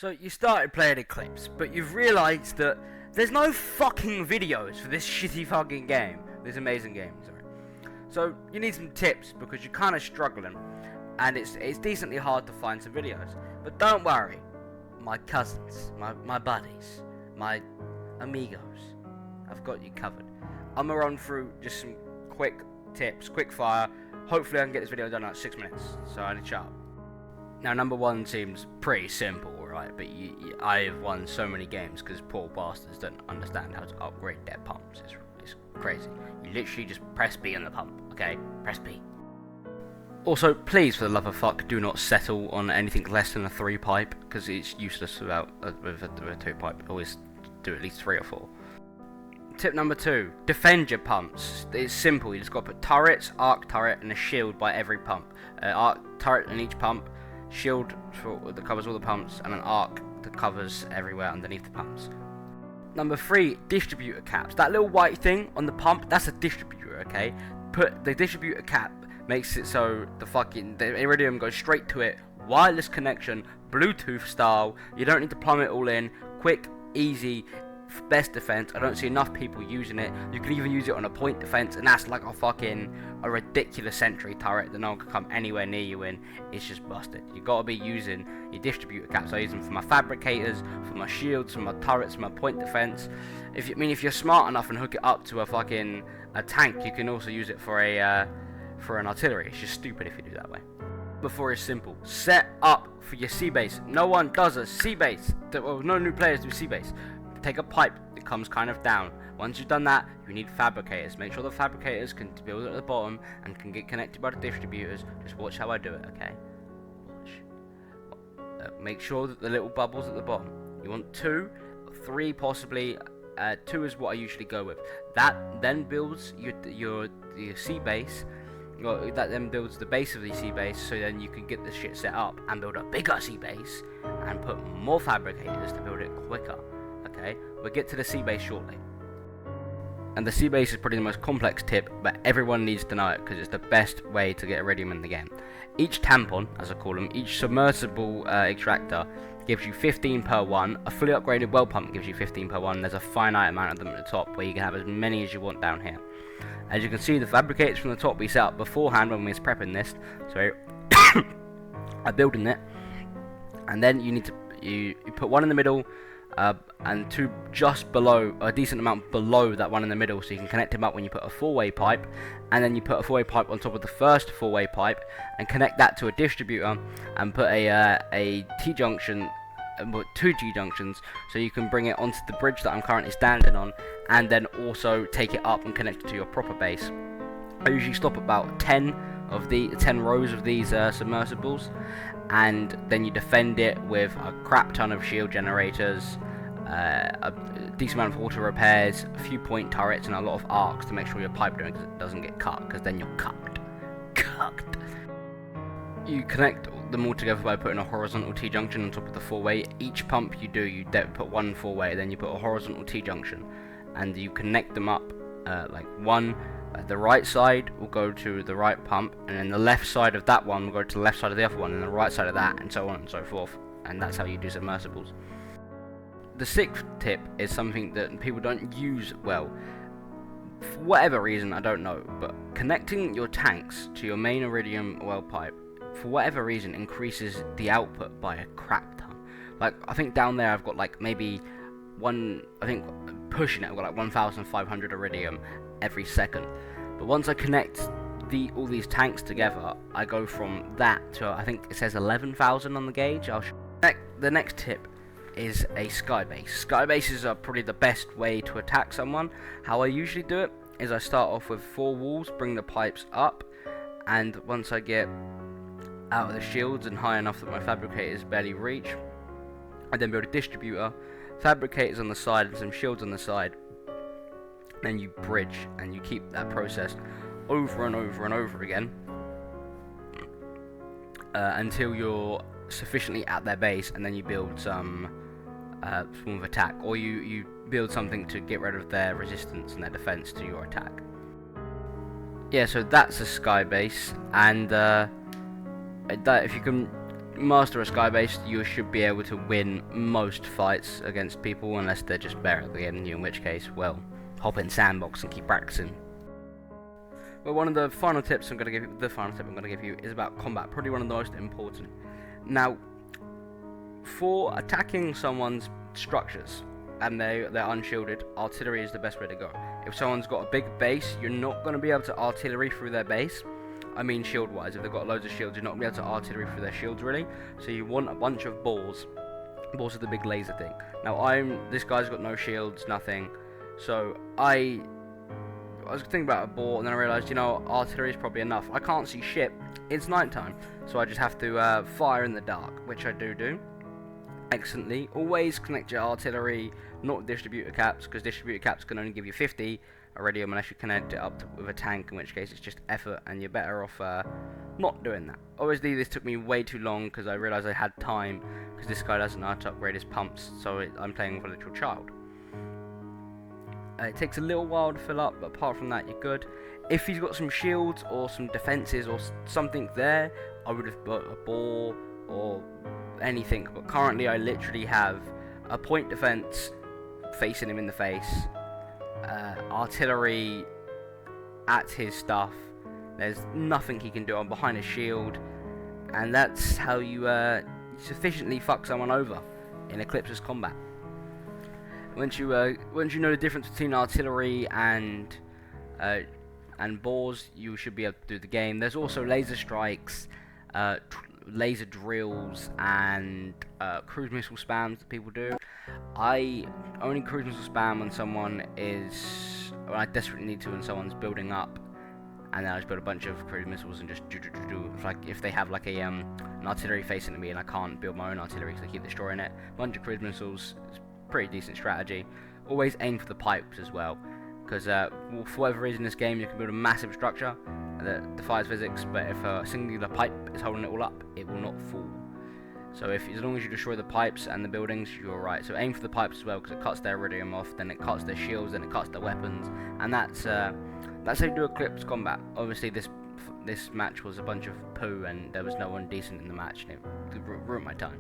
So you started playing Eclipse, but you've realised that there's no fucking videos for this shitty fucking game. This amazing game, sorry. So you need some tips because you're kind of struggling, and it's decently hard to find some videos. But don't worry, my cousins, my buddies, my amigos, I've got you covered. I'm gonna run through just some quick tips, quick fire. Hopefully I can get this video done in like 6 minutes, so I need to shut up. Now, number one seems pretty simple, right? But I've won so many games because poor bastards don't understand how to upgrade their pumps. It's crazy. You literally just press B on the pump, okay? Press B. Also, please, for the love of fuck, do not settle on anything less than a 3-pipe, because it's useless with a 2-pipe. Always do at least 3 or 4. Tip number 2, defend your pumps. It's simple, you just got to put turrets, arc turret, and a shield by every pump. Arc turret in each pump, shield that covers all the pumps, and an arc that covers everywhere underneath the pumps. Number 3, distributor caps. That little white thing on the pump, that's a distributor, okay? Put the distributor cap, makes it so the iridium goes straight to it, wireless connection, Bluetooth style. You don't need to plumb it all in. Quick, easy, best defense. I don't see enough people using it. You can even use it on a point defense, and that's like a ridiculous sentry turret that no one can come anywhere near you in. It's just busted. You gotta be using your distributor caps. I use them for my fabricators, for my shields, for my turrets, for my point defense. If you're smart enough and hook it up to a tank, you can also use it for an artillery. It's just stupid if you do that way. Number 4 is simple. Set up for your sea base. No one does a sea base. Well, no new players do sea base. Take a pipe that comes kind of down. Once you've done that, you need fabricators. Make sure the fabricators can build at the bottom and can get connected by the distributors. Just watch how I do it, okay? Watch. Make sure that the little bubbles at the bottom. You want 2, 3 possibly. 2 is what I usually go with. That then builds your sea base. Well, that then builds the base of the sea base, so then you can get this shit set up and build a bigger sea base and put more fabricators to build it quicker. Okay, we'll get to the sea base shortly. And the sea base is probably the most complex tip, but everyone needs to know it because it's the best way to get iridium in the game. Each tampon, as I call them, each submersible extractor gives you 15 per one. A fully upgraded well pump gives you 15 per one. There's a finite amount of them at the top where you can have as many as you want down here. As you can see, the fabricators from the top we set up beforehand when we was prepping this. So I'm building it, and then you need to you put one in the middle. And 2 just below, a decent amount below that one in the middle, so you can connect them up when you put a 4-way pipe, and then you put a 4-way pipe on top of the first 4-way pipe and connect that to a distributor and put a T-junction, 2 G-junctions, so you can bring it onto the bridge that I'm currently standing on, and then also take it up and connect it to your proper base. I usually stop about 10 rows of these submersibles, and then you defend it with a crap ton of shield generators, a decent amount of auto repairs, a few point turrets, and a lot of arcs to make sure your pipe doesn't get cut, because then you're cucked. You connect them all together by putting a horizontal T-junction on top of the 4-way. Each pump you put one 4-way, then you put a horizontal T-junction, and you connect them up like one. The right side will go to the right pump, and then the left side of that one will go to the left side of the other one, and the right side of that, and so on and so forth. And that's how you do submersibles. The 6th tip is something that people don't use well. For whatever reason, I don't know, but connecting your tanks to your main iridium well pipe, for whatever reason, increases the output by a crap ton. Like, I think down there I've got like maybe pushing it, I've got like 1,500 iridium every second. But once I connect all these tanks together, I go from that to, I think it says 11,000 on the gauge. The next tip is a sky base. Sky bases are probably the best way to attack someone. How I usually do it is I start off with 4 walls, bring the pipes up, and once I get out of the shields and high enough that my fabricators barely reach, I then build a distributor, fabricators on the side and some shields on the side. Then you bridge, and you keep that process over and over and over again until you're sufficiently at their base, and then you build some form of attack, or you build something to get rid of their resistance and their defense to your attack. Yeah, so that's a sky base, and that if you can master a skybase, you should be able to win most fights against people, unless they're just better than you, in which case, well, hop in sandbox and keep practicing. But one of the final tips I'm going to give you, is about combat, probably one of the most important. Now, for attacking someone's structures, and they're unshielded, artillery is the best way to go. If someone's got a big base, you're not going to be able to artillery through their base. I mean shield-wise, if they've got loads of shields, you're not going to be able to artillery through their shields, really. So you want a bunch of balls. Balls are the big laser thing. Now, this guy's got no shields, nothing. So I was thinking about a ball, and then I realised, you know, artillery is probably enough. I can't see shit. It's nighttime, so I just have to fire in the dark, which I do excellently. Always connect your artillery, not distributor caps, because distributor caps can only give you 50 iridium unless you connect it up with a tank, in which case it's just effort, and you're better off not doing that. Obviously, this took me way too long because I realised I had time, because this guy doesn't know how to upgrade his pumps, so I'm playing with a literal child. It takes a little while to fill up, but apart from that, you're good. If he's got some shields or some defences or something there, I would have put a ball or anything, but currently I literally have a point defense facing him in the face, artillery at his stuff. There's nothing he can do. I'm behind a shield, and that's how you sufficiently fuck someone over in Eclipse's combat. Once you know the difference between artillery and balls, you should be able to do the game. There's also laser strikes, laser drills, and cruise missile spams that people do. I only cruise missile spam when I desperately need to, when someone's building up, and then I just build a bunch of cruise missiles and just do. Like if they have like an artillery facing at me and I can't build my own artillery because I keep destroying it. A bunch of cruise missiles is pretty decent strategy. Always aim for the pipes as well, because for whatever reason in this game you can build a massive structure that defies physics, but if a singular pipe is holding it all up, it will not fall. So as long as you destroy the pipes and the buildings, you're right. So aim for the pipes as well, because it cuts their iridium off, then it cuts their shields, then it cuts their weapons, and that's how you do Eclipse combat. Obviously this match was a bunch of poo, and there was no one decent in the match, and it ruined my time.